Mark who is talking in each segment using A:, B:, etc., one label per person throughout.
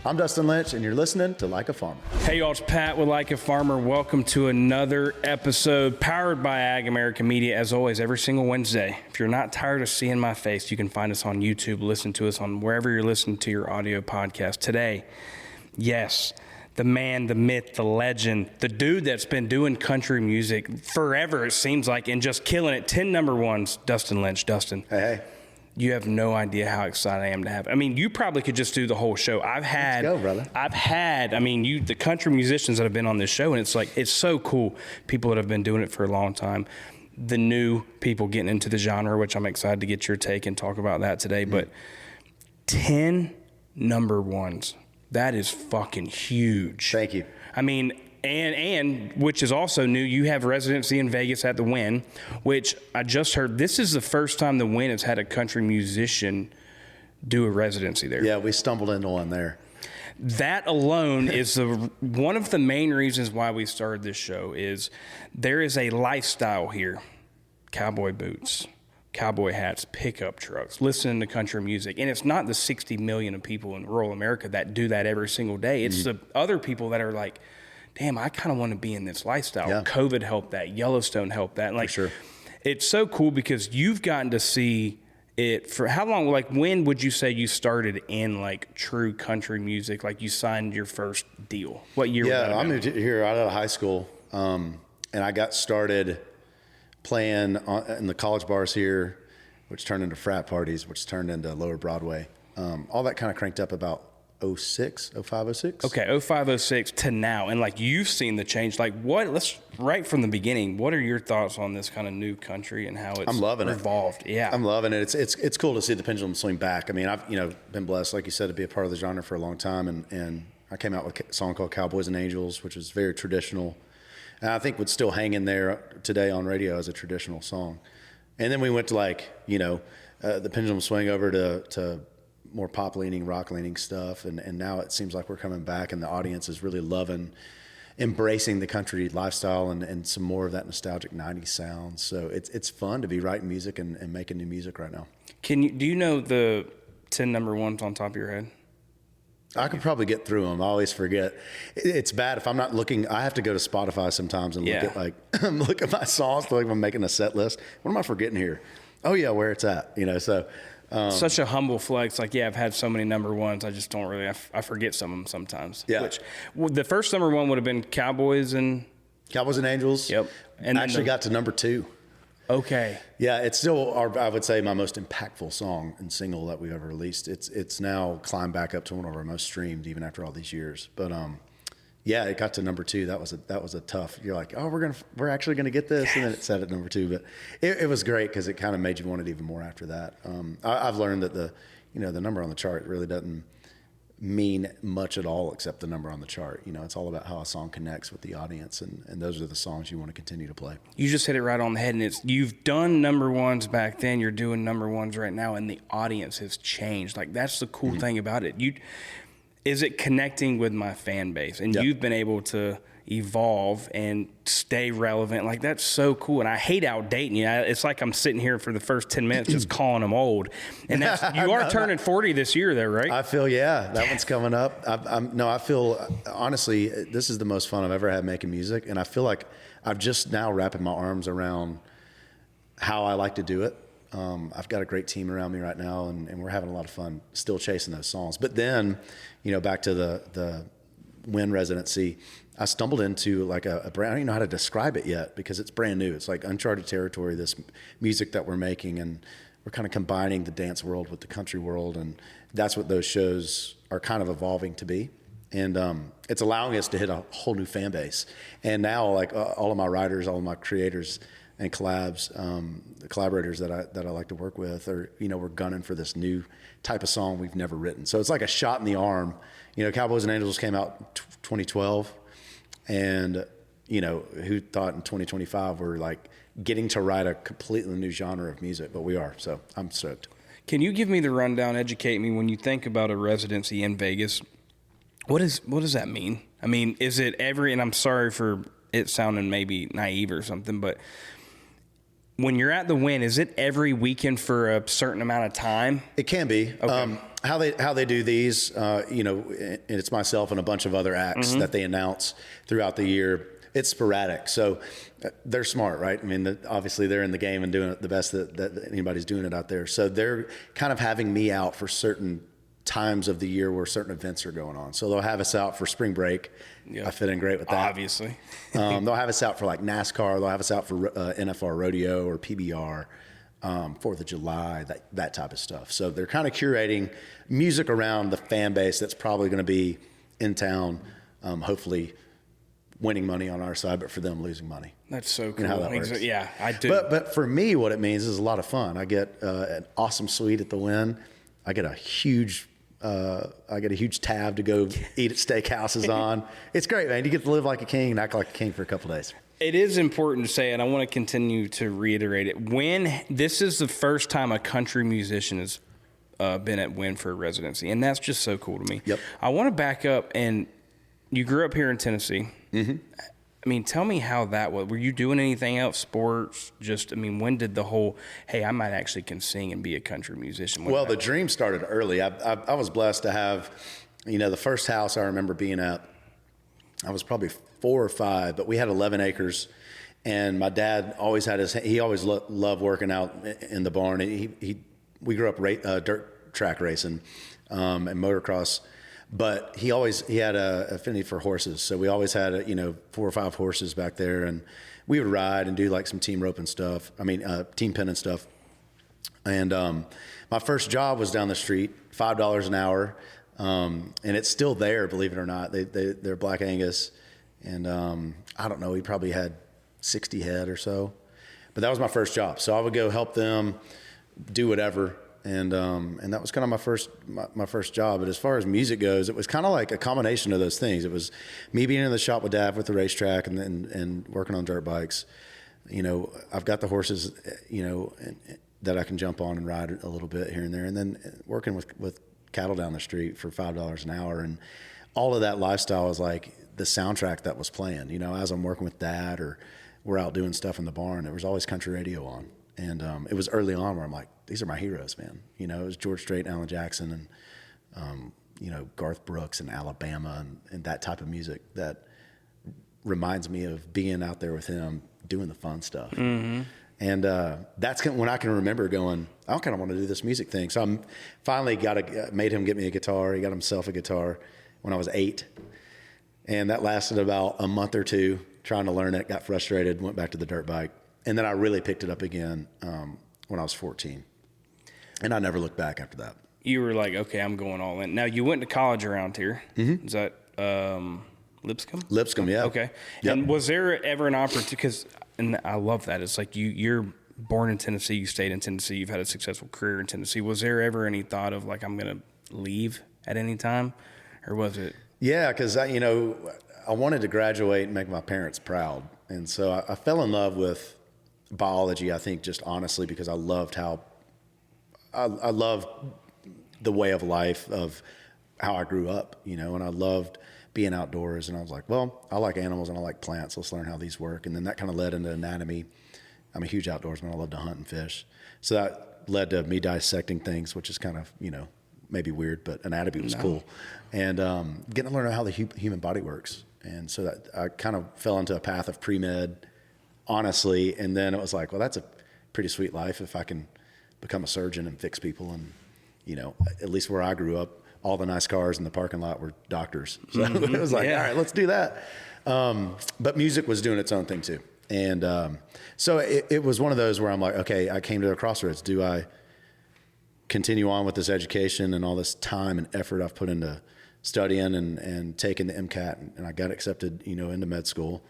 A: I'm Dustin Lynch, and you're listening to Like a Farmer.
B: Hey, y'all, it's Pat with Like a Farmer. Welcome to another episode powered by Ag America Media. As always, every single Wednesday. If you're not tired of seeing my face, you can find us on YouTube, listen to us on wherever you're listening to your audio podcast. Today, yes, the man, the myth, the legend, the dude that's been doing country music forever, it seems like, and just killing it. 10 number ones, Dustin Lynch. Dustin.
A: Hey.
B: You have no idea how excited I am to have. I mean, you probably could just do the whole show.
A: Let's go, brother.
B: The country musicians that have been on this show, and it's so cool. People that have been doing it for a long time. The new people getting into the genre, which I'm excited to get your take and talk about that today. But 10 number ones, that is fucking huge.
A: Thank you.
B: I mean, and which is also new, you have residency in Vegas at the Wynn, which I just heard this is the first time the Wynn has had a country musician do a residency there.
A: Yeah, we stumbled into one there.
B: That alone is one of the main reasons why we started this show. Is there is a lifestyle here: cowboy boots, cowboy hats, pickup trucks, listening to country music. And it's not the 60 million of people in rural America that do that every single day. It's the other people that are like, damn, I kind of want to be in this lifestyle. Yeah. COVID helped that. Yellowstone helped that.
A: For sure.
B: It's so cool because you've gotten to see it for how long? Like, when would you say you started in like true country music? Like, you signed your first deal? What year?
A: Yeah, I moved here out of high school, and I got started playing in the college bars here, which turned into frat parties, which turned into Lower Broadway. All that kind of cranked up about 05, 06.
B: Okay, 05, 06 to now. And like, you've seen the change. Like, let's right from the beginning, what are your thoughts on this kind of new country and how it's
A: I'm loving
B: evolved?
A: It.
B: Yeah.
A: I'm loving it. It's cool to see the pendulum swing back. I mean, I've been blessed, like you said, to be a part of the genre for a long time. And I came out with a song called Cowboys and Angels, which is very traditional. And I think would still hang in there today on radio as a traditional song. And then we went to the pendulum swing over to more pop leaning, rock leaning stuff. And now it seems like we're coming back and the audience is really embracing the country lifestyle and some more of that nostalgic 90s sound. So it's fun to be writing music and making new music right now.
B: Do you know the 10 number ones on top of your head?
A: I could probably get through them. I always forget. It's bad if I'm not looking. I have to go to Spotify sometimes and look at my songs, like I'm making a set list. What am I forgetting here? Oh yeah, where it's at. Such
B: a humble flex. Like, yeah, I've had so many number ones. I just don't really. I forget some of them sometimes.
A: Yeah.
B: The first number one would have been Cowboys and
A: Angels.
B: Yep.
A: And actually got to number 2.
B: Okay.
A: Yeah, it's still I would say my most impactful song and single that we've ever released. It's now climbed back up to one of our most streamed even after all these years. But yeah, it got to number 2. That was a tough. You're like, oh, we're actually gonna get this, and then it said at number 2. But it was great because it kind of made you want it even more after that. I've learned that the number on the chart really doesn't mean much at all except the number on the chart. It's all about how a song connects with the audience, and those are the songs you want to continue to play.
B: You just hit it right on the head, and you've done number ones back then, you're doing number ones right now, and the audience has changed. Like, that's the cool thing about it. Is it connecting with my fan base? And you've been able to evolve and stay relevant. Like, that's so cool. And I hate outdating you. It's like I'm sitting here for the first 10 minutes just calling them old. And you are turning 40 this year though, right?
A: I feel, that one's coming up. I feel, honestly, this is the most fun I've ever had making music. And I feel like I've just now wrapping my arms around how I like to do it. I've got a great team around me right now, and we're having a lot of fun still chasing those songs. But then, back to the Wynn residency, I stumbled into like a brand. I don't even know how to describe it yet because it's brand new. It's like uncharted territory, this music that we're making, and we're kind of combining the dance world with the country world, and that's what those shows are kind of evolving to be. And it's allowing us to hit a whole new fan base. And now, like all of my writers, all of my creators and collabs, the collaborators that I like to work with, are we're gunning for this new type of song we've never written. So it's like a shot in the arm. Cowboys and Angels came out 2012, and who thought in 2025 we're like getting to write a completely new genre of music, but we are. So I'm stoked.
B: Can you give me the rundown, educate me, when you think about a residency in Vegas? What does that mean? I mean, is it and I'm sorry for it sounding maybe naive or something, but when you're at the Win, is it every weekend for a certain amount of time?
A: It can be.
B: Okay.
A: How they do these, you know, it's myself and a bunch of other acts that they announce throughout the year. It's sporadic, so they're smart, right? I mean, obviously they're in the game and doing it the best that anybody's doing it out there. So they're kind of having me out for certain times of the year where certain events are going on. So they'll have us out for spring break. Yep. I fit in great with that.
B: Obviously.
A: They'll have us out for like NASCAR. They'll have us out for NFR Rodeo or PBR, 4th of July, that type of stuff. So they're kind of curating music around the fan base that's probably going to be in town, hopefully winning money on our side, but for them losing money.
B: That's so cool.
A: You know how that works.
B: Yeah, I do.
A: But for me, what it means is a lot of fun. I get an awesome suite at the Win. I get a huge tab to go eat at steakhouses on. It's great, man. You get to live like a king and act like a king for a couple of days.
B: It is important to say, and I want to continue to reiterate it. When this is the first time a country musician has been at Win for a residency, and that's just so cool to me.
A: Yep.
B: I want to back up, and you grew up here in Tennessee. Mm-hmm. I mean, tell me how that was. Were you doing anything else, sports? Just, I mean, when did the whole, hey, I might actually can sing and be a country musician? Well,
A: the dream started early. I was blessed to have, you know, the first house I remember being at, I was probably 4 or 5, but we had 11 acres. And my dad always had he always loved working out in the barn. We grew up dirt track racing and motocross. But he had a affinity for horses, so we always had 4 or 5 horses back there, and we would ride and do like some team rope and stuff. Team pin and stuff. And my first job was down the street, $5 an hour, and it's still there, believe it or not. They're Black Angus, and I don't know, he probably had 60 head or so, but that was my first job. So I would go help them do whatever. And that was kind of my first job. But as far as music goes, it was kind of like a combination of those things. It was me being in the shop with Dad with the racetrack and working on dirt bikes. You know, I've got the horses, that I can jump on and ride a little bit here and there. And then working with cattle down the street for $5 an hour. And all of that lifestyle was like the soundtrack that was playing. You know, as I'm working with Dad or we're out doing stuff in the barn, there was always country radio on. And it was early on where I'm like, these are my heroes, man. You know, it was George Strait, Alan Jackson, and, Garth Brooks and Alabama and that type of music that reminds me of being out there with him doing the fun stuff. Mm-hmm. And that's when I can remember going, I kind of want to do this music thing. So I finally made him get me a guitar. He got himself a guitar when I was 8. And that lasted about a month or 2 trying to learn it, got frustrated, went back to the dirt bike. And then I really picked it up again when I was 14. And I never looked back after that.
B: You were like, okay, I'm going all in. Now, you went to college around here. Mm-hmm. Is that Lipscomb?
A: Lipscomb, yeah.
B: Okay.
A: Yep.
B: And was there ever an opportunity, and I love that, it's like you're born in Tennessee, you stayed in Tennessee, you've had a successful career in Tennessee. Was there ever any thought of like, I'm going to leave at any time? Or was it? Yeah,
A: because I wanted to graduate and make my parents proud. And so I fell in love with biology, I think, just honestly, because I loved I loved the way of life of how I grew up, and I loved being outdoors. And I was like, well, I like animals and I like plants. Let's learn how these work. And then that kind of led into anatomy. I'm a huge outdoorsman. I love to hunt and fish. So that led to me dissecting things, which is kind of, maybe weird, but anatomy was cool. And getting to learn how the human body works. And so that I kind of fell into a path of pre-med, honestly. And then it was like, well, that's a pretty sweet life if I can become a surgeon and fix people. And, at least where I grew up, all the nice cars in the parking lot were doctors. So it was like, all right, let's do that. But music was doing its own thing too. And so it was one of those where I'm like, okay, I came to a crossroads. Do I continue on with this education and all this time and effort I've put into studying and taking the MCAT and I got accepted, into med school?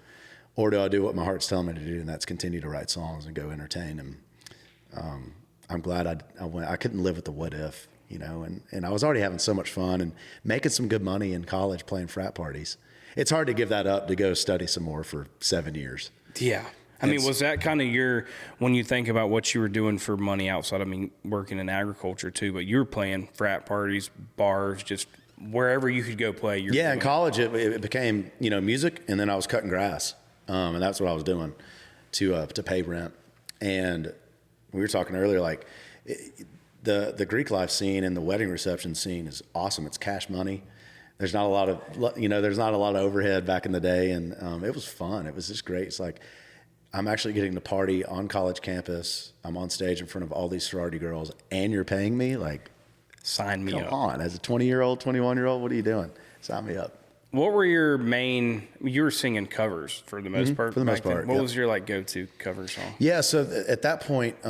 A: Or do I do what my heart's telling me to do, and that's continue to write songs and go entertain? And I'm glad I went. I couldn't live with the what if, and I was already having so much fun and making some good money in college playing frat parties. It's hard to give that up to go study some more for 7 years.
B: Yeah. I mean, was that kind of when you think about what you were doing for money outside, working in agriculture too, but you were playing frat parties, bars, just wherever you could go play.
A: In college it became, music, and then I was cutting grass. And that's what I was doing to pay rent. And we were talking earlier, like the Greek life scene and the wedding reception scene is awesome. It's cash money. There's not a lot of, there's not a lot of overhead back in the day. And it was fun. It was just great. It's like, I'm actually getting to party on college campus. I'm on stage in front of all these sorority girls, and you're paying me? Like,
B: sign me up.
A: Come on. As a 20-year-old, 21-year-old, what are you doing? Sign me up.
B: What were your main? You were singing covers for the most part.
A: For the most part.
B: What was your like go-to cover song?
A: Yeah, so at that point,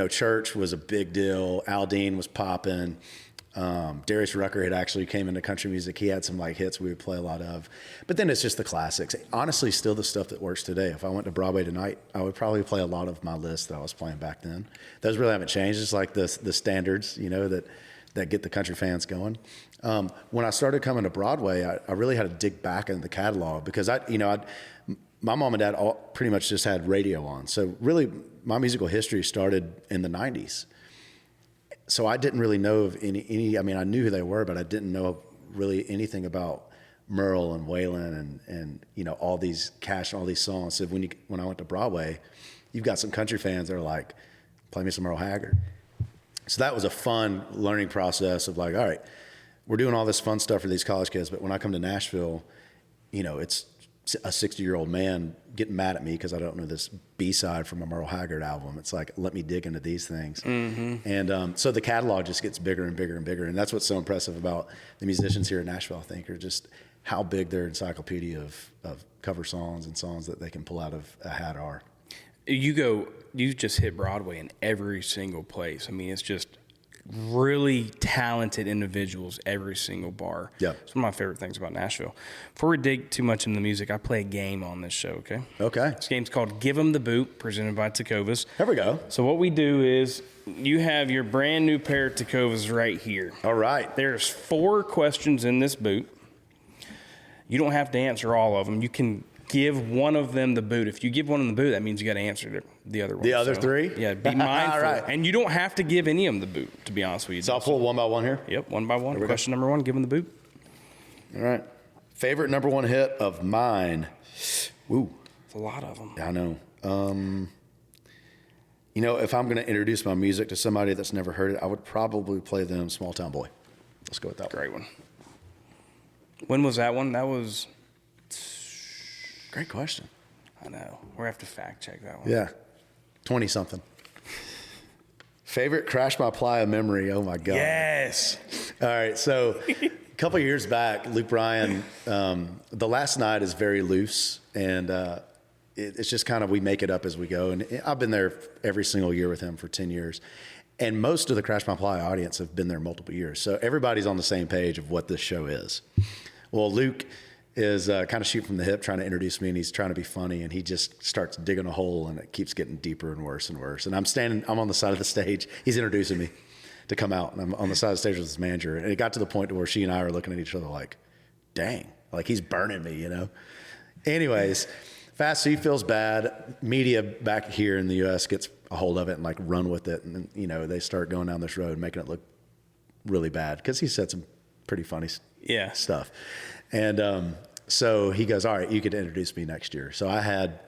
A: Church was a big deal. Al Dean was popping. Darius Rucker had actually came into country music. He had some like hits we would play a lot of. But then it's just the classics. Honestly, still the stuff that works today. If I went to Broadway tonight, I would probably play a lot of my list that I was playing back then. Those really haven't changed. It's like the standards, that get the country fans going. When I started coming to Broadway, I really had to dig back into the catalog because my mom and dad all pretty much just had radio on. So really my musical history started in the 90s. So I didn't really know of any, I knew who they were, but I didn't know really anything about Merle and Waylon and all these Cash and all these songs. So when I went to Broadway, you've got some country fans that are like, play me some Merle Haggard. So that was a fun learning process of like, all right, we're doing all this fun stuff for these college kids, but when I come to Nashville, it's a 60-year-old man getting mad at me because I don't know this B-side from a Merle Haggard album. It's like, let me dig into these things. Mm-hmm. And so the catalog just gets bigger and bigger and bigger. And that's what's so impressive about the musicians here in Nashville, I think, are just how big their encyclopedia of cover songs and songs that they can pull out of a hat are.
B: You just hit Broadway in every single place. It's just really talented individuals every single bar.
A: Yeah.
B: It's one of my favorite things about Nashville. Before we dig too much into the music, I play a game on this show, okay?
A: Okay.
B: This game's called Give 'em the Boot, presented by Tecovas.
A: There we go.
B: So what we do is you have your brand new pair of Tecovas right here.
A: All right.
B: There's 4 questions in this boot. You don't have to answer all of them. You can give one of them the boot. If you give one of them the boot, that means you got to answer the other one.
A: The other 3?
B: Yeah, be mindful.
A: All right.
B: And you don't have to give any of them the boot, to be honest with you.
A: So I'll pull one by one here?
B: Yep, one by one. Question number 1, give them the boot.
A: All right. Favorite number 1 hit of mine? Woo.
B: It's a lot of them.
A: I know. If I'm going to introduce my music to somebody that's never heard it, I would probably play them Small Town Boy. Let's go with that.
B: Great one. When was that one? That was...
A: Great question.
B: I know. We're going to have to fact check that one.
A: Yeah. 20-something. Favorite Crash My Playa memory? Oh, my God.
B: Yes.
A: All right. So a couple of years back, Luke Bryan, the last night is very loose. And it's just kind of we make it up as we go. And I've been there every single year with him for 10 years. And most of the Crash My Playa audience have been there multiple years. So everybody's on the same page of what this show is. Well, Luke is kind of shoot from the hip trying to introduce me, and he's trying to be funny, and he just starts digging a hole, and it keeps getting deeper and worse and worse. And I'm on the side of the stage. He's introducing me to come out, and I'm on the side of the stage with his manager. And it got to the point to where she and I are looking at each other like, dang, like he's burning me, Anyways, fast, so he feels bad. Media back here in the U.S. gets a hold of it and like run with it. And, they start going down this road, making it look really bad because he said some pretty funny stuff. And so he goes, all right, you could introduce me next year. So I had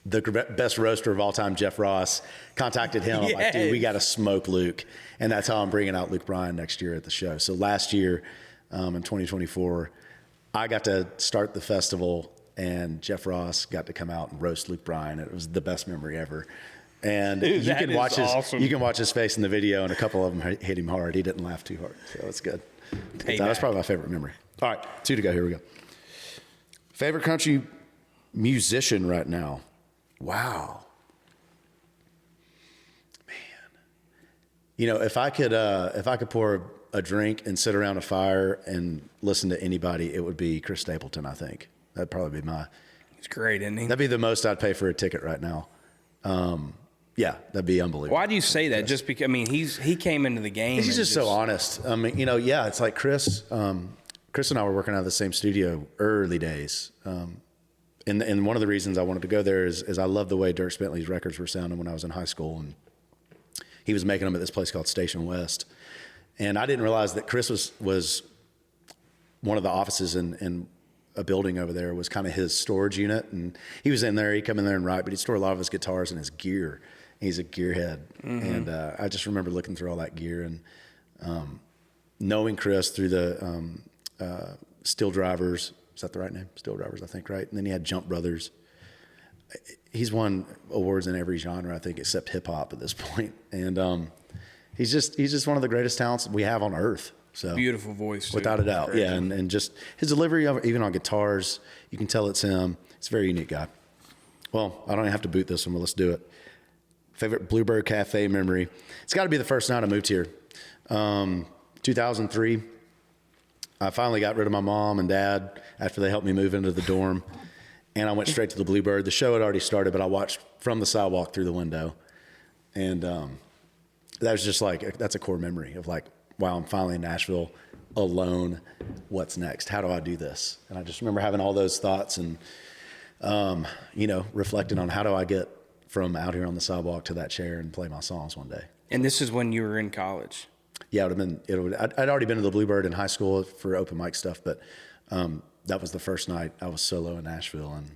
A: the best roaster of all time, Jeff Ross, contacted him. I'm like, dude, we got to smoke Luke. And that's how I'm bringing out Luke Bryan next year at the show. So last year, in 2024, I got to start the festival, and Jeff Ross got to come out and roast Luke Bryan. It was the best memory ever. And
B: dude,
A: you can watch
B: awesome.
A: You can watch his face in the video, and a couple of them hit him hard. He didn't laugh too hard, so it's good. That's probably my favorite memory. All right, 2 to go. Here we go. Favorite country musician right now? Wow, man. If I could pour a drink and sit around a fire and listen to anybody, it would be Chris Stapleton. I think that'd probably be
B: He's great, isn't he?
A: That'd be the most I'd pay for a ticket right now. Yeah, that'd be unbelievable.
B: Why do you say that? Just because he came into the game.
A: He's just so honest. It's like Chris. Chris and I were working out of the same studio early days. And one of the reasons I wanted to go there is I love the way Dirk Bentley's records were sounding when I was in high school, and he was making them at this place called Station West. And I didn't realize that Chris was one of the offices in a building over there was kind of his storage unit, and he was in there. He'd come in there and write, but he'd store a lot of his guitars and his gear. He's a gearhead, and I just remember looking through all that gear and knowing Chris through the Steel Drivers. Is that the right name? Steel Drivers, I think, right? And then he had Jump Brothers. He's won awards in every genre, I think, except hip hop at this point. And he's just one of the greatest talents we have on earth. So
B: beautiful voice, too.
A: Without a doubt. Yeah. And just his delivery, even on guitars, you can tell it's him. He's a very unique guy. Well, I don't even have to boot this one, but let's do it. Favorite Bluebird Cafe memory. It's got to be the first night I moved here. 2003. I finally got rid of my mom and dad after they helped me move into the dorm. And I went straight to the Bluebird. The show had already started, but I watched from the sidewalk through the window. And that was just like, that's a core memory of like, wow, I'm finally in Nashville alone. What's next? How do I do this? And I just remember having all those thoughts and, reflecting on how do I get from out here on the sidewalk to that chair and play my songs one day.
B: And this is when you were in college.
A: Yeah, I'd already been to the Bluebird in high school for open mic stuff, but that was the first night I was solo in Nashville and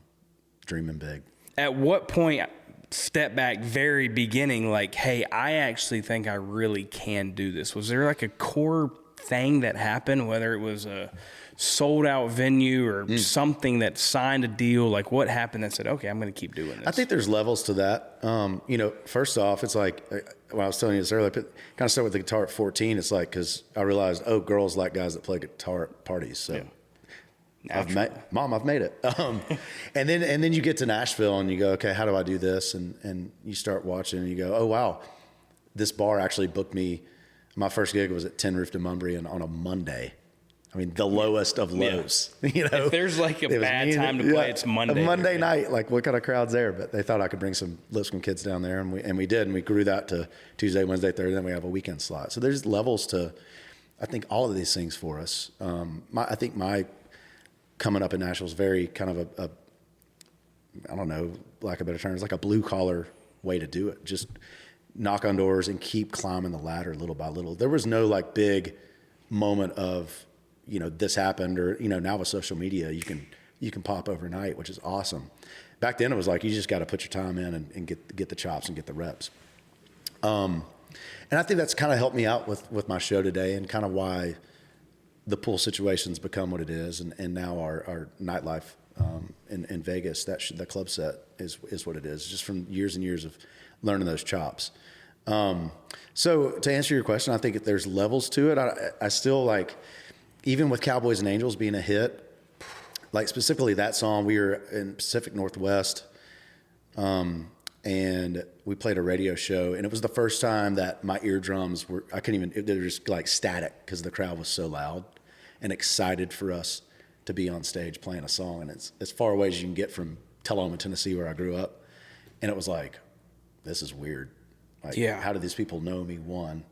A: dreaming big.
B: At what point, step back, very beginning, like, hey, I actually think I really can do this? Was there like a core thing that happened, whether it was a sold out venue or something that signed a deal? Like, what happened that said, okay, I'm going to keep doing this?
A: I think there's levels to that. First off, it's like, when I was telling you this earlier, kind of started with the guitar at 14. It's like, because I realized, girls like guys that play guitar at parties. So I've made it. And then you get to Nashville and you go, okay, how do I do this? And you start watching and you go, oh, wow, this bar actually booked me. My first gig was at 10 Roof to Mumbury and on a Monday. I mean, the lowest of lows.
B: Yeah. If there's like a bad time to play, it's Monday.
A: A Monday night, like what kind of crowd's there? But they thought I could bring some Lipscomb kids down there, and we did, and we grew that to Tuesday, Wednesday, Thursday, then we have a weekend slot. So there's levels to, I think, all of these things for us. I think my coming up in Nashville is very kind of a I don't know, lack of better terms, like a blue collar way to do it. Just knock on doors and keep climbing the ladder little by little. There was no like big moment of, this happened, or, now with social media, you can pop overnight, which is awesome. Back then it was like, you just got to put your time in and get the chops and get the reps. And I think that's kind of helped me out with my show today, and kind of why the pool situation's become what it is. And now our nightlife, in Vegas, the club set is what it is, just from years and years of learning those chops. So to answer your question, I think there's levels to it. I still like, even with Cowboys and Angels being a hit, like specifically that song, we were in Pacific Northwest, and we played a radio show, and it was the first time that my eardrums they were just like static because the crowd was so loud and excited for us to be on stage playing a song. And it's as far away as you can get from Tullahoma, Tennessee, where I grew up. And it was like, this is weird. Like, how do these people know me? One,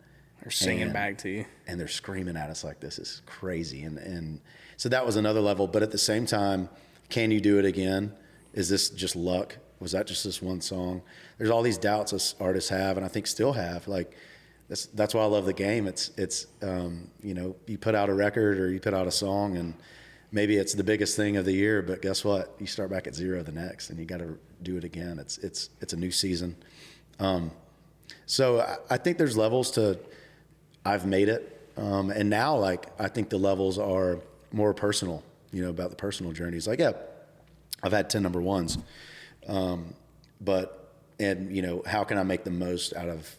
B: they're singing back to you, and
A: they're screaming at us like, this is crazy. And so that was another level. But at the same time, can you do it again? Is this just luck? Was that just this one song? There's all these doubts us artists have, and I think still have. Like, that's why I love the game. It's you put out a record or you put out a song, and maybe it's the biggest thing of the year, but guess what? You start back at zero the next, and you got to do it again. It's a new season. So I think there's levels to I've made it. And now, like, I think the levels are more personal, about the personal journeys. Like, yeah, I've had 10 number ones. But how can I make the most out of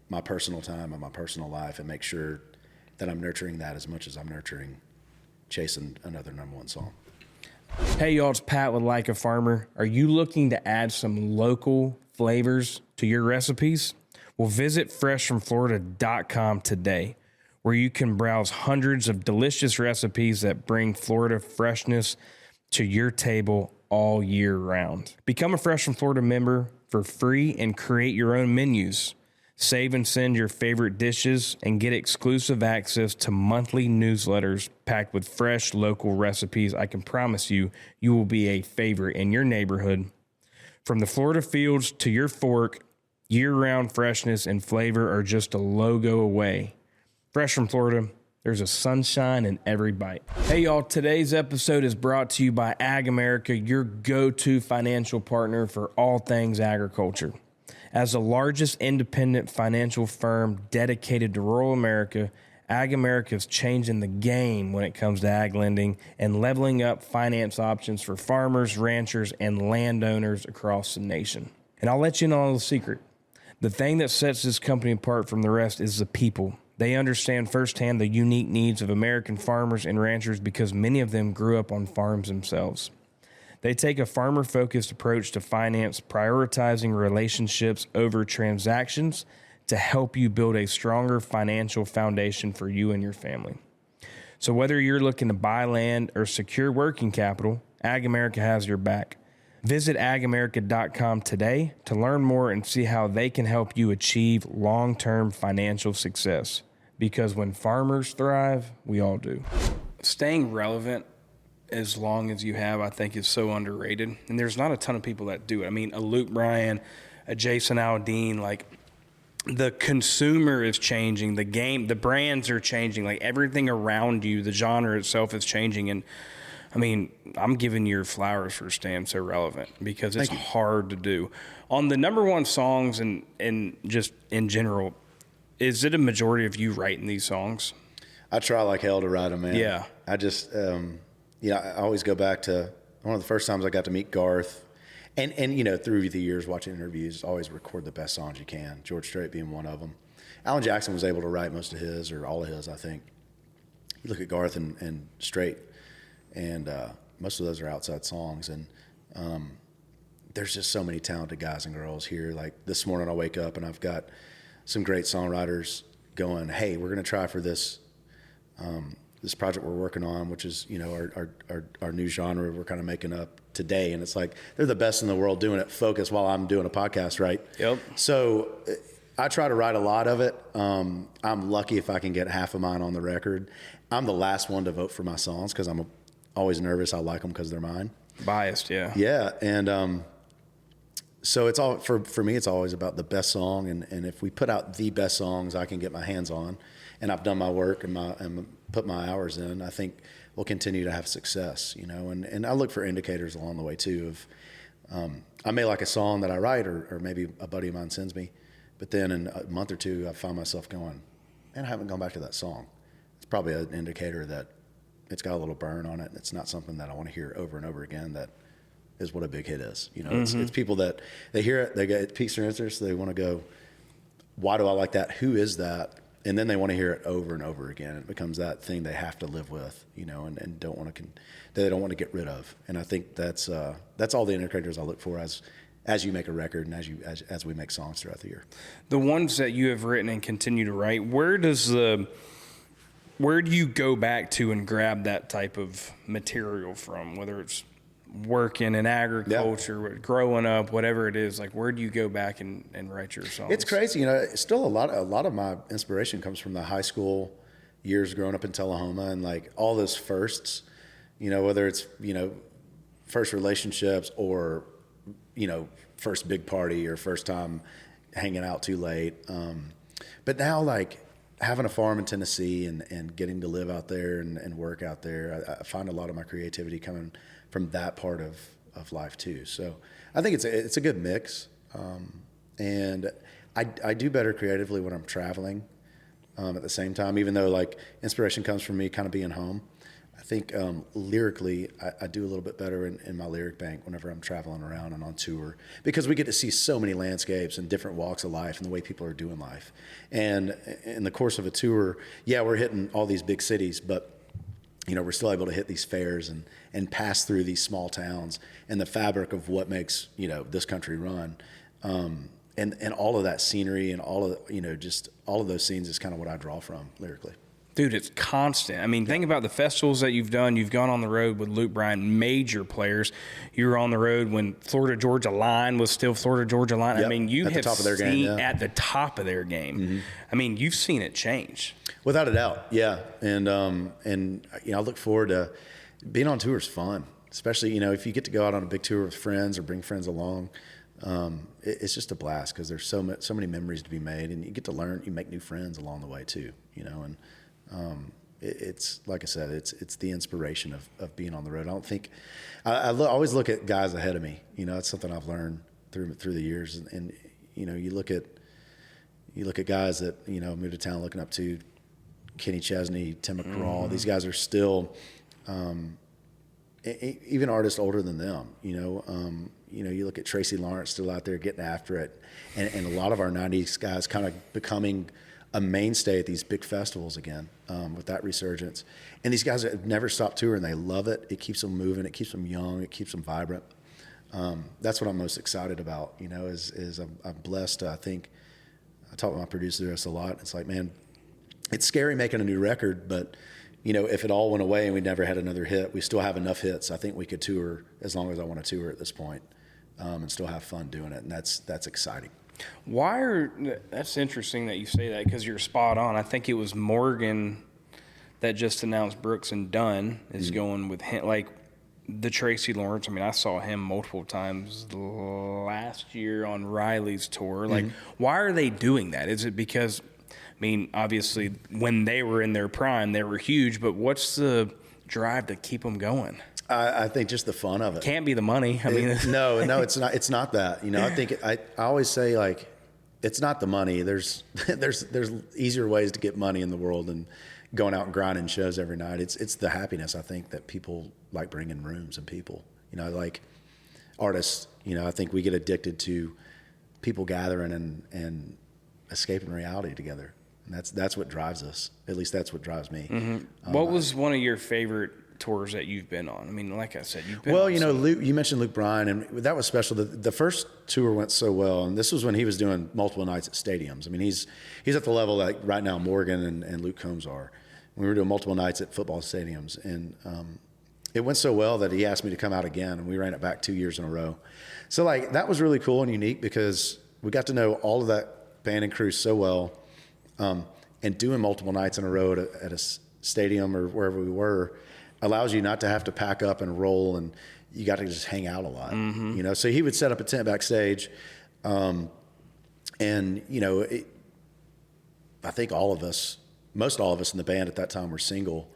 A: my personal time and my personal life, and make sure that I'm nurturing that as much as I'm nurturing chasing another number one song.
B: Hey y'all, it's Pat with Like a Farmer. Are you looking to add some local flavors to your recipes? Well, visit freshfromflorida.com today, where you can browse hundreds of delicious recipes that bring Florida freshness to your table all year round. Become a Fresh from Florida member for free and create your own menus. Save and send your favorite dishes and get exclusive access to monthly newsletters packed with fresh local recipes. I can promise you, you will be a favorite in your neighborhood. From the Florida fields to your fork, year-round freshness and flavor are just a logo away. Fresh from Florida, There's a sunshine in every bite. Hey, y'all. Today's episode is brought to you by Ag America, your go-to financial partner for all things agriculture. As the largest independent financial firm dedicated to rural America, Ag America is changing the game when it comes to ag lending and leveling up finance options for farmers, ranchers, and landowners across the nation. And I'll let you know a little secret. The thing that sets this company apart from the rest is the people. They understand firsthand the unique needs of American farmers and ranchers because many of them grew up on farms themselves. They take a farmer-focused approach to finance, prioritizing relationships over transactions to help you build a stronger financial foundation for you and your family. So whether you're looking to buy land or secure working capital, Ag America has your back. Visit agamerica.com today to learn more and see how they can help you achieve long-term financial success. Because when farmers thrive, we all do. Staying relevant as long as you have, I think, is so underrated. And there's not a ton of people that do it. I mean, a Luke Bryan, a Jason Aldean, like, the consumer is changing, the game, the brands are changing, like everything around you, the genre itself is changing. And I mean, I'm giving your flowers for staying so relevant because it's hard to do. On the number one songs and just in general, is it a majority of you writing these songs?
A: I try like hell to write them, man.
B: Yeah.
A: I just, I always go back to one of the first times I got to meet Garth. And you know, through the years watching interviews, always record the best songs you can, George Strait being one of them. Alan Jackson was able to write most of his, or all of his, I think. You look at Garth and Strait, and most of those are outside songs. And there's just so many talented guys and girls here. Like this morning I wake up and I've got some great songwriters going, hey, we're going to try for this this project we're working on, which is, you know, our new genre we're kind of making up today. And it's like, they're the best in the world doing it focused while I'm doing a podcast, right?
B: Yep.
A: So I try to write a lot of it. I'm lucky if I can get half of mine on the record. I'm the last one to vote for my songs because I'm always nervous. I like them because they're mine.
B: Biased, yeah.
A: Yeah. And so it's all, for me, it's always about the best song. And if we put out the best songs I can get my hands on, and I've done my work and put my hours in, I think we'll continue to have success, you know. And I look for indicators along the way too of I may like a song that I write or maybe a buddy of mine sends me, but then in a month or two I find myself going, man, I haven't gone back to that song. It's probably an indicator that it's got a little burn on it. And it's not something that I want to hear over and over again. That is what a big hit is. You know, it's people that they hear it, they get it piques their interest, they want to go, why do I like that? Who is that? And then they want to hear it over and over again. It becomes that thing they have to live with, you know, and they don't want to get rid of. And I think that's all the indicators I look for as you make a record and as we make songs throughout the year.
B: The ones that you have written and continue to write, where do you go back to and grab that type of material from? Whether it's working in agriculture, growing up, whatever it is, like where do you go back and write your songs?
A: It's crazy, you know. Still a lot of my inspiration comes from the high school years growing up in Tullahoma and like all those firsts, you know, whether it's, you know, first relationships or, you know, first big party or first time hanging out too late. But now like having a farm in Tennessee and getting to live out there and work out there, I find a lot of my creativity coming from that part of life too. So I think it's a good mix. And I do better creatively when I'm traveling at the same time, even though like inspiration comes from me kind of being home. I think lyrically, I do a little bit better in my lyric bank whenever I'm traveling around and on tour, because we get to see so many landscapes and different walks of life and the way people are doing life. And in the course of a tour, yeah, we're hitting all these big cities, but you know, we're still able to hit these fairs and pass through these small towns and the fabric of what makes, you know, this country run. And all of that scenery and all of, you know, just all of those scenes is kind of what I draw from lyrically.
B: Dude, it's constant. I mean, think about the festivals that you've done. You've gone on the road with Luke Bryan, major players. You were on the road when Florida Georgia Line was still Florida Georgia Line.
A: Yep.
B: I mean, you
A: at
B: have
A: the top of their
B: seen
A: game, yeah.
B: at the top of their game. Mm-hmm. I mean, you've seen it change.
A: Without a doubt, yeah. And you know, I look forward to being on tour is fun, especially, you know, if you get to go out on a big tour with friends or bring friends along. It's just a blast because there's so many memories to be made, and you get to learn. You make new friends along the way too, you know, and it's like I said, it's the inspiration of being on the road. I don't think I always look at guys ahead of me. You know, it's something I've learned through the years. And you know, you look at guys that, you know, moved to town looking up to Kenny Chesney, Tim McGraw. These guys are still even artists older than them. You know, you look at Tracy Lawrence still out there getting after it, and a lot of our '90s guys kind of becoming a mainstay at these big festivals again with that resurgence. And these guys have never stopped touring. They love it. It keeps them moving. It keeps them young. It keeps them vibrant. That's what I'm most excited about. You know, is I'm blessed. I think I talk with my producer this a lot. It's like, man, it's scary making a new record, but you know, if it all went away and we never had another hit, we still have enough hits. I think we could tour as long as I want to tour at this point, and still have fun doing it. And that's exciting.
B: That's interesting that you say that, because you're spot on. I think it was Morgan that just announced Brooks and Dunn is going with him, like the Tracy Lawrence. I mean, I saw him multiple times last year on Riley's tour. Like, why are they doing that? Is it because, I mean, obviously when they were in their prime, they were huge, but what's the drive to keep them going?
A: I think just the fun of it.
B: Can't be the money. I mean,
A: no, it's not. It's not that. You know, I think I always say, like, it's not the money. There's easier ways to get money in the world than going out and grinding shows every night. It's the happiness, I think, that people like bringing rooms and people. You know, like artists. You know, I think we get addicted to people gathering and escaping reality together. And that's what drives us. At least that's what drives me.
B: What was one of your favorite tours that you've been on? I mean, like I said, you've been
A: well,
B: on
A: you know, Luke, you mentioned Luke Bryan, and that was special. The first tour went so well, and this was when he was doing multiple nights at stadiums. I mean, he's at the level that right now Morgan and Luke Combs are. We were doing multiple nights at football stadiums, and it went so well that he asked me to come out again, and we ran it back 2 years in a row. So, like, that was really cool and unique because we got to know all of that band and crew so well, and doing multiple nights in a row at a stadium or wherever we were allows you not to have to pack up and roll, and you got to just hang out a lot. You know, so he would set up a tent backstage, and you know, I think most all of us in the band at that time were single.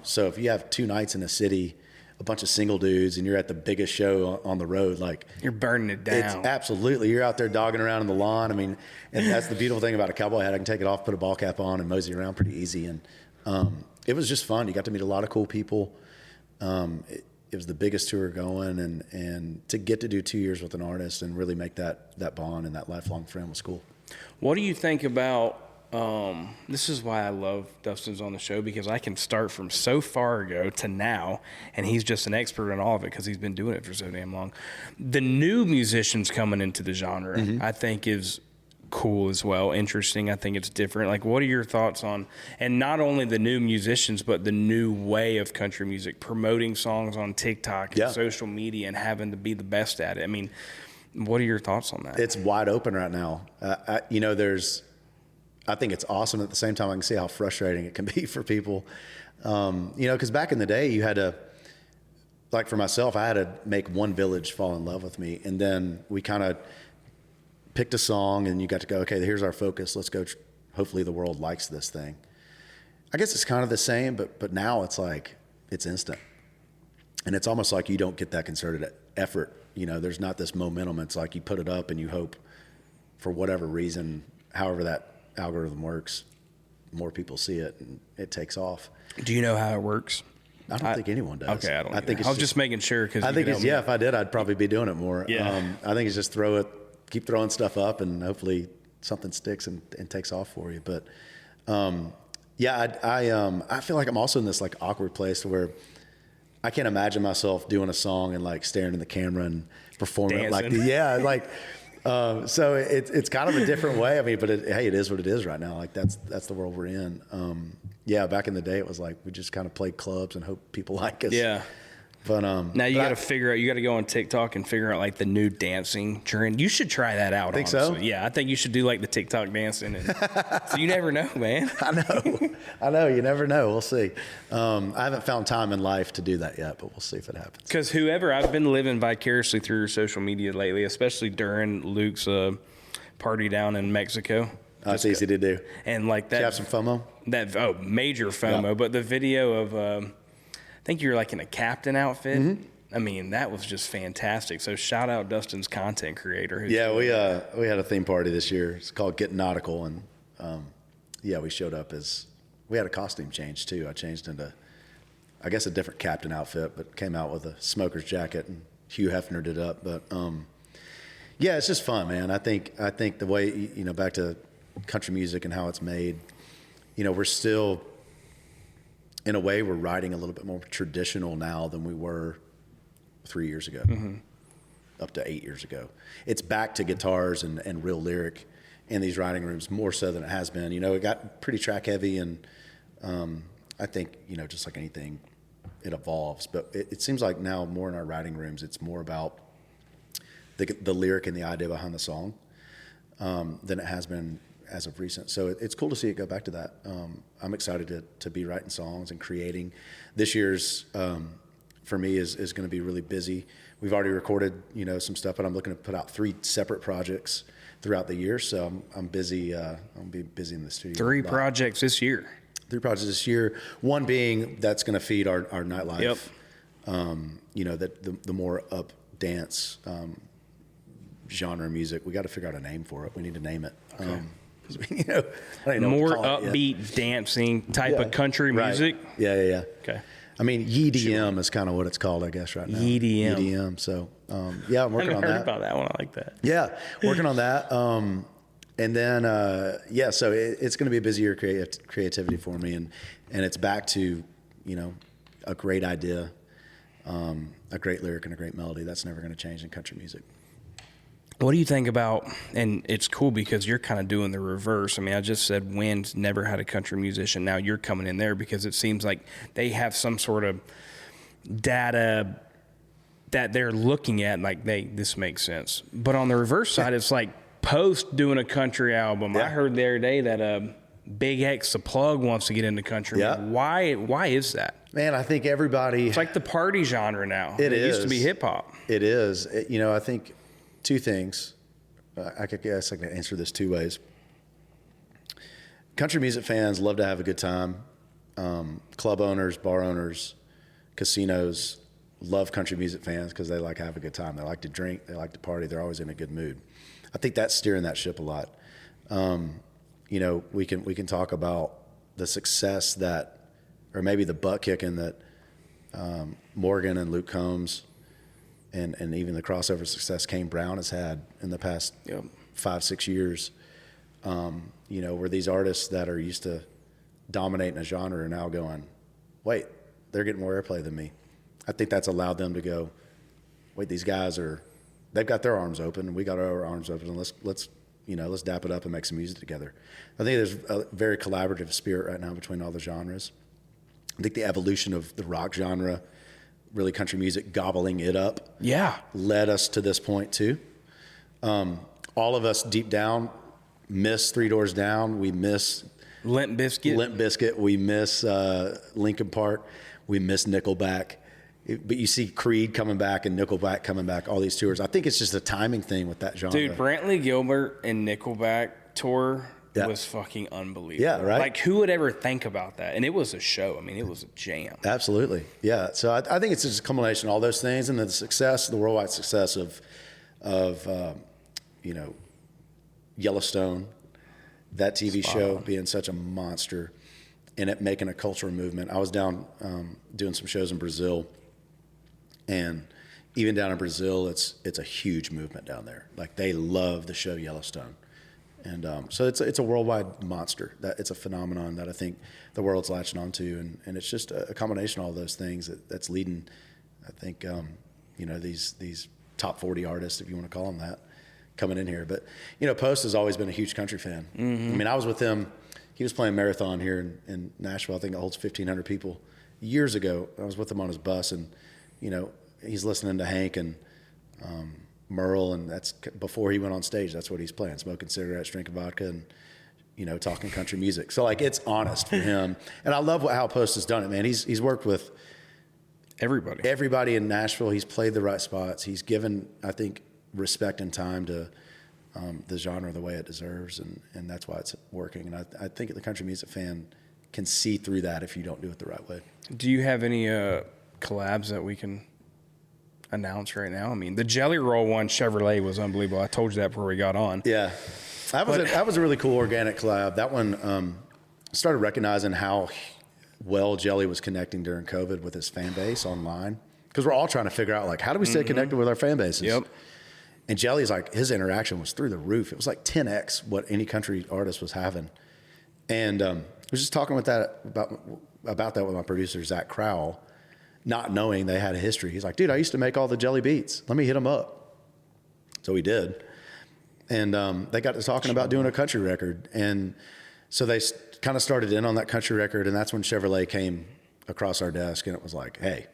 A: So if you have 2 nights in a city, a bunch of single dudes, and you're at the biggest show on the road, like,
B: you're burning it down.
A: It's absolutely, you're out there dogging around in the lawn. I mean, and that's the beautiful thing about a cowboy hat. I can take it off, put a ball cap on, and mosey around pretty easy. And it was just fun. You got to meet a lot of cool people. It was the biggest tour going, and to get to do 2 years with an artist and really make that bond and that lifelong friend was cool.
B: What do you think about, this is why I love Dustin's on the show, because I can start from so far ago to now, and he's just an expert in all of it because he's been doing it for so damn long. The new musicians coming into the genre, I think, is cool as well, interesting. I think it's different. Like, what are your thoughts on, and not only the new musicians, but the new way of country music, promoting songs on TikTok and social media and having to be the best at it? I mean, what are your thoughts on that?
A: It's wide open right now. You know, I think it's awesome. At the same time, I can see how frustrating it can be for people. You know, because back in the day, you had to, like for myself, I had to make one village fall in love with me. And then we kind of picked a song, and you got to go, okay, here's our focus. Let's go. Hopefully the world likes this thing. I guess it's kind of the same, but now it's like, it's instant. And it's almost like you don't get that concerted effort. You know, there's not this momentum. It's like you put it up and you hope for whatever reason, however that algorithm works, more people see it and it takes off.
B: Do you know how it works?
A: I don't think anyone does.
B: Okay, I don't. I think I was just making sure, because
A: I think it's, if I did, I'd probably be doing it more.
B: Yeah.
A: I think it's just keep throwing stuff up, and hopefully something sticks and takes off for you. But I feel like I'm also in this like awkward place where I can't imagine myself doing a song and like staring in the camera and performing it like so it's kind of a different way. I mean, but hey, it is what it is right now. Like that's the world we're in. Back in the day, it was like we just kind of played clubs and hope people like us. Yeah. But now
B: you got to figure out. You got to go on TikTok and figure out like the new dancing trend. You should try that out.
A: Think
B: honestly.
A: So?
B: Yeah, I think you should do like the TikTok dancing. So you never know, man.
A: I know. You never know. We'll see. I haven't found time in life to do that yet, but we'll see if it happens.
B: Because I've been living vicariously through your social media lately, especially during Luke's party down in Mexico.
A: It's easy to do.
B: And like that.
A: Did you have some FOMO?
B: Major FOMO. Yeah. But the video of, I think you're like in a captain outfit. Mm-hmm. I mean, that was just fantastic. So shout out Dustin's content creator.
A: Yeah, we had a theme party this year. It's called Get Nautical, and we showed up we had a costume change too. I changed into, I guess, a different captain outfit, but came out with a smoker's jacket, and Hugh Hefner did up. But yeah, it's just fun, man. I think the way, back to country music and how it's made, we're still, in a way, we're writing a little bit more traditional now than we were 3 years ago, up to 8 years ago. It's back to guitars and real lyric in these writing rooms more so than it has been. It got pretty track heavy, and I think, just like anything, it evolves. But it seems like now more in our writing rooms, it's more about the lyric and the idea behind the song than it has been as of recent. So it's cool to see it go back to that. I'm excited to be writing songs and creating. This year's for me is going to be really busy. We've already recorded, some stuff, but I'm looking to put out 3 separate projects throughout the year. So I'm busy. I'll be busy in the studio.
B: 3 projects this year.
A: 3 projects this year. One being that's going to feed our nightlife. Yep. That the more up dance genre music. We got to figure out a name for it. We need to name it. Okay. I don't know
B: more upbeat dancing type of country music.
A: Yeah.
B: Okay.
A: I mean, YEE-DM is kind of what it's called, I guess, right now.
B: YEE-DM.
A: YEE-DM. So, I'm working on that.
B: I heard about that one. I like that.
A: Yeah, working on that. And then, so it's going to be a busy year of creativity for me. And it's back to, a great idea, a great lyric, and a great melody. That's never going to change in country music.
B: What do you think about, and it's cool because you're kind of doing the reverse. I mean, I just said Wynn's never had a country musician. Now you're coming in there because it seems like they have some sort of data that they're looking at, like this makes sense. But on the reverse side, it's like Post doing a country album. Yeah. I heard the other day that Big X the Plug wants to get into country.
A: Yeah.
B: Why is that?
A: Man, I think everybody...
B: It's like the party genre now.
A: It
B: used to be hip hop.
A: It is. I think... 2 things. I guess I can answer this 2 ways. Country music fans love to have a good time. Club owners, bar owners, casinos love country music fans because they like to have a good time. They like to drink. They like to party. They're always in a good mood. I think that's steering that ship a lot. We can talk about the success that, or maybe the butt kicking that Morgan and Luke Combs and even the crossover success Kane Brown has had in the past 5-6 years, where these artists that are used to dominating a genre are now going, wait, they're getting more airplay than me. I think that's allowed them to go, wait, these guys they've got their arms open and we got our arms open, and let's dap it up and make some music together. I think there's a very collaborative spirit right now between all the genres. I think the evolution of the rock genre, really country music gobbling it up, led us to this point too. All of us deep down miss Three Doors Down. We miss
B: Limp Bizkit.
A: We miss Linkin Park. We miss Nickelback. But you see Creed coming back and Nickelback coming back, all these tours. I think it's just a timing thing with that genre.
B: Dude, Brantley Gilbert and Nickelback tour was fucking unbelievable.
A: Yeah, right?
B: Like, who would ever think about that? And it was a show. I mean, it was a jam.
A: Absolutely. Yeah. So I think it's just a combination of all those things, and the success, the worldwide success of Yellowstone, that TV show being such a monster, and it making a cultural movement. I was down doing some shows in Brazil, and even down in Brazil, it's a huge movement down there. Like, they love the show Yellowstone. And so it's a worldwide monster. That it's a phenomenon that I think the world's latching onto, and it's just a combination of all those things that's leading. I think these top 40 artists, if you want to call them that, coming in here. But Post has always been a huge country fan. Mm-hmm. I mean, I was with him. He was playing Marathon here in Nashville. I think it holds 1,500 people. Years ago, I was with him on his bus, and he's listening to Hank and Merle, and that's before he went on stage. That's what he's playing, smoking cigarettes, drinking vodka, and talking country music. So, like, it's honest for him. And I love how Post has done it, man. He's worked with everybody in Nashville. He's played the right spots. He's given, I think, respect and time to the genre the way it deserves, and that's why it's working. And I think the country music fan can see through that if you don't do it the right way.
B: Do you have any collabs that we can announce right now? I mean, the Jelly Roll one, Chevrolet, was unbelievable. I told you that before we got on.
A: Yeah, that was a really cool organic collab. That one started recognizing how well Jelly was connecting during COVID with his fan base online, because we're all trying to figure out, like, how do we stay connected with our fan bases?
B: Yep.
A: And Jelly's, like, his interaction was through the roof. It was like 10x what any country artist was having. And I was just talking about that with my producer, Zach Crowell, not knowing they had a history. He's like, dude, I used to make all the Jelly beats. Let me hit him up. So we did. And they got to talking about doing a country record. And so they kind of started in on that country record, and that's when Chevrolet came across our desk, and it was like, hey,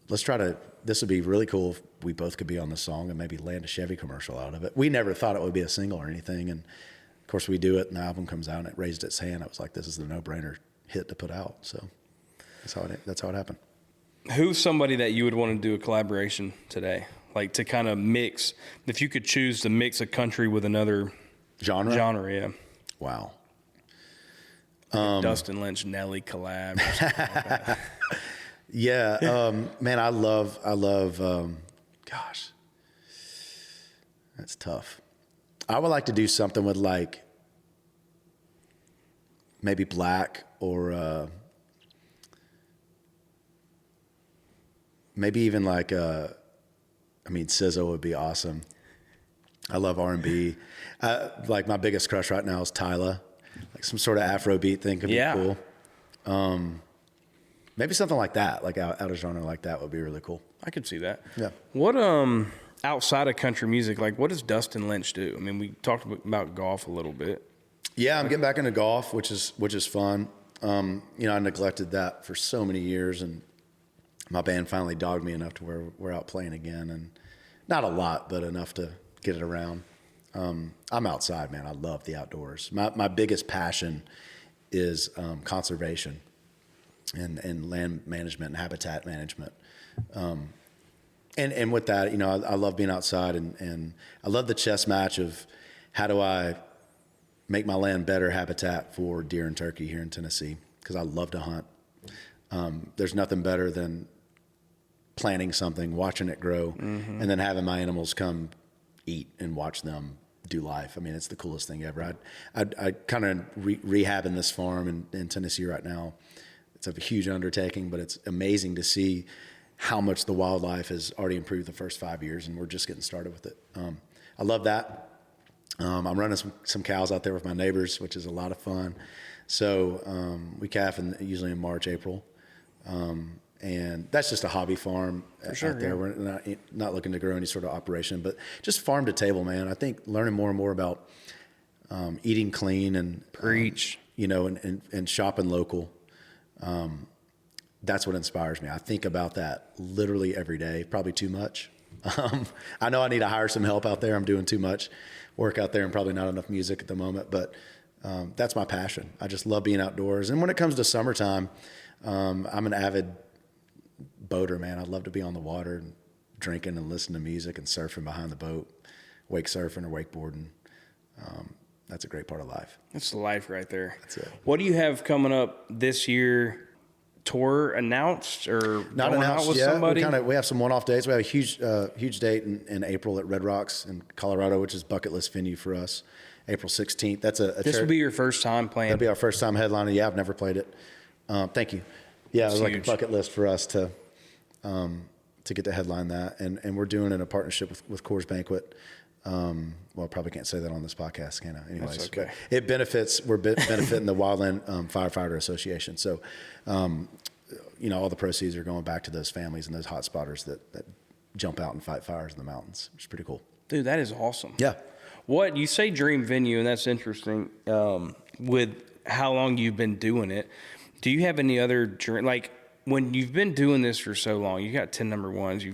A: this would be really cool if we both could be on this song and maybe land a Chevy commercial out of it. We never thought it would be a single or anything, and of course we do it, and the album comes out, and it raised its hand. It was like, this is the no-brainer hit to put out. So that's how it happened.
B: Who's somebody that you would want to do a collaboration today? Like, to kind of mix, if you could choose to mix a country with another genre, yeah.
A: Wow.
B: Dustin Lynch, Nelly collab. Or something like that.
A: Yeah, man, I love. Gosh, that's tough. I would like to do something with, like, maybe Black, or maybe even like SZA would be awesome. I love R&B. Like, my biggest crush right now is Tyla. Like, some sort of Afrobeat thing could be cool. Maybe something like that, like out of genre like that, would be really cool.
B: I could see that.
A: Yeah.
B: What outside of country music, like, what does Dustin Lynch do? I mean, we talked about golf a little bit.
A: Yeah, I'm getting back into golf, which is fun. I neglected that for so many years, and my band finally dogged me enough to where we're out playing again, and not a lot, but enough to get it around. I'm outside, man. I love the outdoors. My biggest passion is conservation and land management and habitat management. And with that, I love being outside, and I love the chess match of how do I make my land better habitat for deer and turkey here in Tennessee, because I love to hunt. There's nothing better than planting something, watching it grow, and then having my animals come eat and watch them do life. I mean, it's the coolest thing ever. I kind of rehabbing this farm in Tennessee right now. It's a huge undertaking, but it's amazing to see how much the wildlife has already improved the first 5 years, and we're just getting started with it. I love that. I'm running some cows out there with my neighbors, which is a lot of fun. So we calf usually in March, April. And that's just a hobby farm out there. Yeah. We're not looking to grow any sort of operation, but just farm to table, man. I think learning more and more about eating clean and
B: preach,
A: and shopping local. That's what inspires me. I think about that literally every day, probably too much. I know I need to hire some help out there. I'm doing too much work out there and probably not enough music at the moment, but that's my passion. I just love being outdoors. And when it comes to summertime, I'm an avid boater, man. I love to be on the water and drinking and listening to music and surfing behind the boat, wake surfing or wakeboarding. That's a great part of life.
B: That's the life right there.
A: That's it.
B: What do you have coming up this year? Tour announced or
A: not
B: going
A: announced
B: out with
A: yet?
B: somebody?
A: We have some one-off dates. We have a huge date in April at Red Rocks in Colorado, which is bucket list venue for us. April 16th. That's
B: This will be your first time playing.
A: That'll be our first time headlining. Yeah, I've never played it. Thank you. Yeah, it was like a bucket list for us to get to headline that, and we're doing it in a partnership with Coors Banquet. Well, I probably can't say that on this podcast, can I? Anyways,
B: that's okay.
A: It benefits. We're benefiting the Wildland Firefighter Association. So, all the proceeds are going back to those families and those hot spotters that jump out and fight fires in the mountains, which is pretty cool.
B: Dude, that is awesome.
A: Yeah.
B: What you say, dream venue, and that's interesting. With how long you've been doing it, do you have any other dream? Like, when you've been doing this for so long, you got 10 number ones.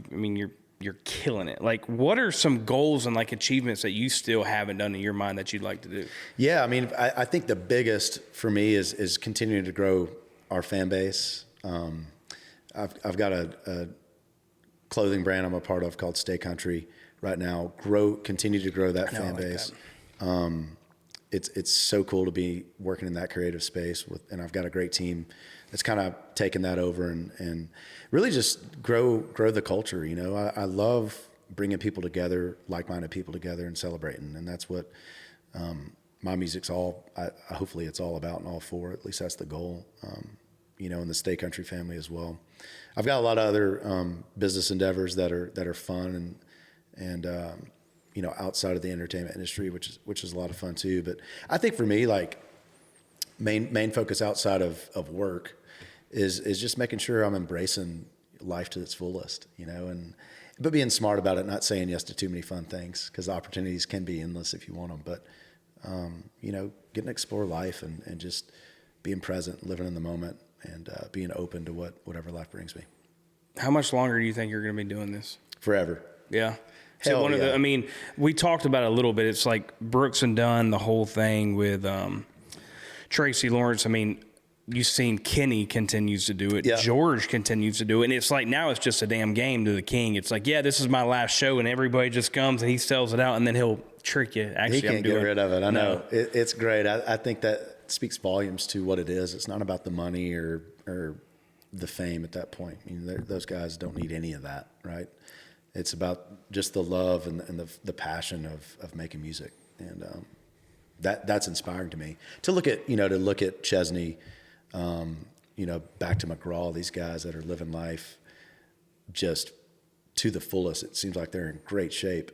B: You're killing it. Like, what are some goals and like achievements that you still haven't done in your mind that you'd like to do?
A: Yeah, I think the biggest for me is continuing to grow our fan base. I've got a clothing brand I'm a part of called Stay Country right now. Continue to grow that fan base. It's so cool to be working in that creative space and I've got a great team that's kind of taken that over and really just grow the culture. You know, I love bringing people together, like-minded people together and celebrating. And that's what my music's hopefully it's all about and all for. At least that's the goal, you know, in the Stay Country family as well. I've got a lot of other business endeavors that are fun and you know, outside of the entertainment industry, which is a lot of fun too. But I think for me, like main focus outside of work is just making sure I'm embracing life to its fullest, you know, but being smart about it, not saying yes to too many fun things because opportunities can be endless if you want them. But, you know, getting to explore life and just being present, living in the moment and being open to whatever life brings me.
B: How much longer do you think you're going to be doing this?
A: Forever.
B: Yeah. So I mean, we talked about it a little bit. It's like Brooks and Dunn, the whole thing with Tracy Lawrence. I mean, you've seen Kenny continues to do it. Yeah. George continues to do it. And it's like now it's just a damn game to the king. It's like, yeah, this is my last show. And everybody just comes and he sells it out and then he'll trick you. Actually,
A: he can't get rid of it. I know. It's great. I think that speaks volumes to what it is. It's not about the money or the fame at that point. I mean, those guys don't need any of that, right? It's about just the love and the passion of making music. And that's inspiring to me. To look at Chesney, you know, back to McGraw, these guys that are living life just to the fullest. It seems like they're in great shape,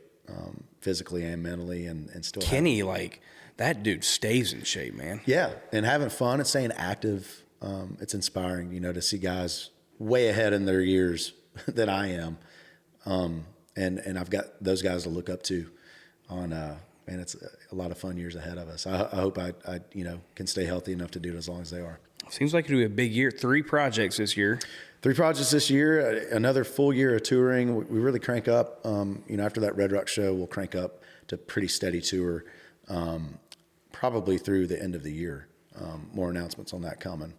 A: physically and mentally, and still.
B: Kenny, like that dude stays in shape, man. Yeah,
A: and having fun and staying active. It's inspiring, you know, to see guys way ahead in their years than I am. And I've got those guys to look up to and it's a lot of fun years ahead of us. I hope I you know, can stay healthy enough to do it as long as they are.
B: Seems like it'll be a big year. 3 projects this year.
A: 3 projects this year, another full year of touring. We really crank up, you know, after that Red Rock show, we'll crank up to pretty steady tour, probably through the end of the year. More announcements on that coming.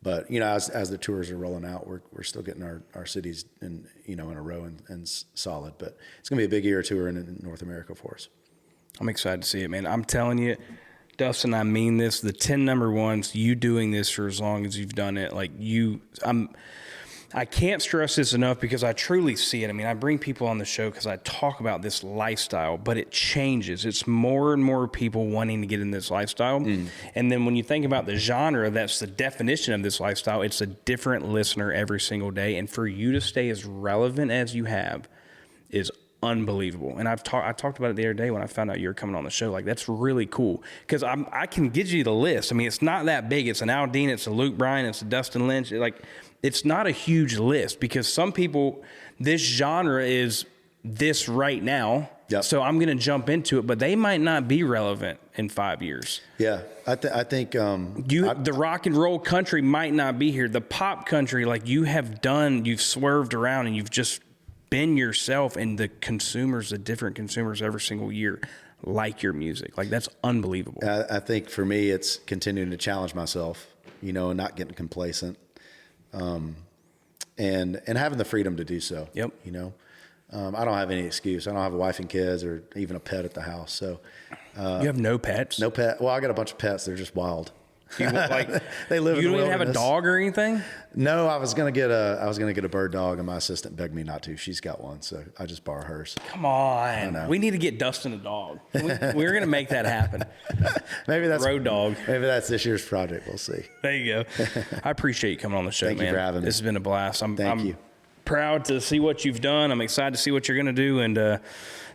A: But, you know, as the tours are rolling out, we're still getting our cities in a row and solid. But it's going to be a big year of touring in North America for us.
B: I'm excited to see it, man. I'm telling you, Dustin, I mean this, the 10 number ones, you doing this for as long as you've done it, like I can't stress this enough because I truly see it. I mean, I bring people on the show because I talk about this lifestyle, but it changes. It's more and more people wanting to get in this lifestyle. And then when you think about the genre, that's the definition of this lifestyle. It's a different listener every single day. And for you to stay as relevant as you have is unbelievable. And I talked about it the other day when I found out you were coming on the show. Like, that's really cool because I can give you the list. I mean, it's not that big. It's an Aldean, it's a Luke Bryan, it's a Dustin Lynch. It's not a huge list because some people, this genre is this right now. Yep. So I'm going to jump into it, but they might not be relevant in 5 years.
A: Yeah. I think,
B: the rock and roll country might not be here. The pop country, like you've swerved around and you've just been yourself, and the different consumers every single year like your music. Like, that's unbelievable.
A: I think for me, it's continuing to challenge myself, you know, and not getting complacent. And having the freedom to do so. Yep. You know, I don't have any excuse. I don't have a wife and kids or even a pet at the house. So,
B: you have no pets?
A: No pet. Well, I got a bunch of pets. They're just wild.
B: They live in the wilderness. You don't even have a dog or anything?
A: No, I was gonna get a bird dog, and my assistant begged me not to. She's got one, so I just borrow hers.
B: Come on, we need to get Dustin a dog. We're gonna make that happen.
A: Maybe that's
B: road dog.
A: Maybe that's this year's project. We'll see.
B: There you go. I appreciate you coming on the show, man.
A: Thank you for having me.
B: This has been a blast.
A: Thank you.
B: Proud to see what you've done. I'm excited to see what you're gonna do, and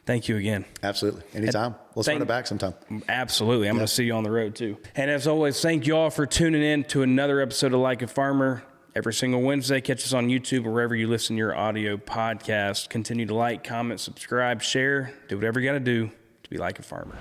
B: thank you again.
A: Absolutely. Anytime. Let's run it back sometime.
B: Absolutely. I'm going to see you on the road too. And as always, thank you all for tuning in to another episode of Like a Farmer. Every single Wednesday, catch us on YouTube or wherever you listen to your audio podcast. Continue to like, comment, subscribe, share. Do whatever you got to do to be like a farmer.